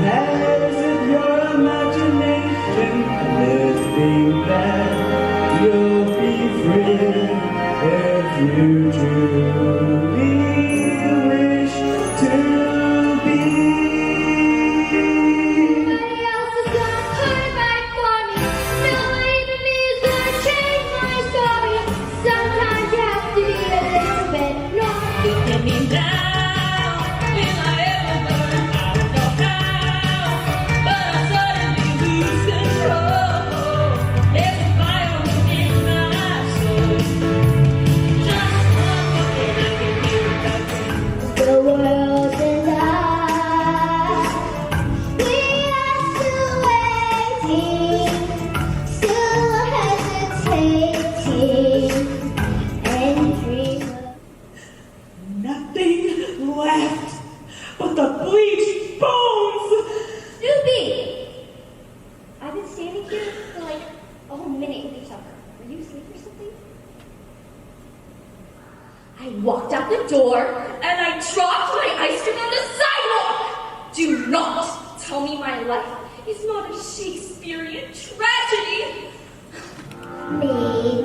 has it your imagination? Let's think that you'll be free if you truly wish to be. Nobody else is gonna put it back for me. Nobody but me is gonna change my story. Sometimes you have to be a little bit naughty. Get me down, will I ever learn? I don't know how, but I suddenly lose control. There's a fire within my soul. Just one look and I can hear it again. The world and I, we are still waiting, still hesitating, and dreaming. Nothing left but the bleached bones. Snoopy! I've been standing here for like a whole minute with each other. Were you asleep or something? I walked out the door and I dropped my ice cream on the sidewalk. Do not tell me my life is not a Shakespearean tragedy. Maybe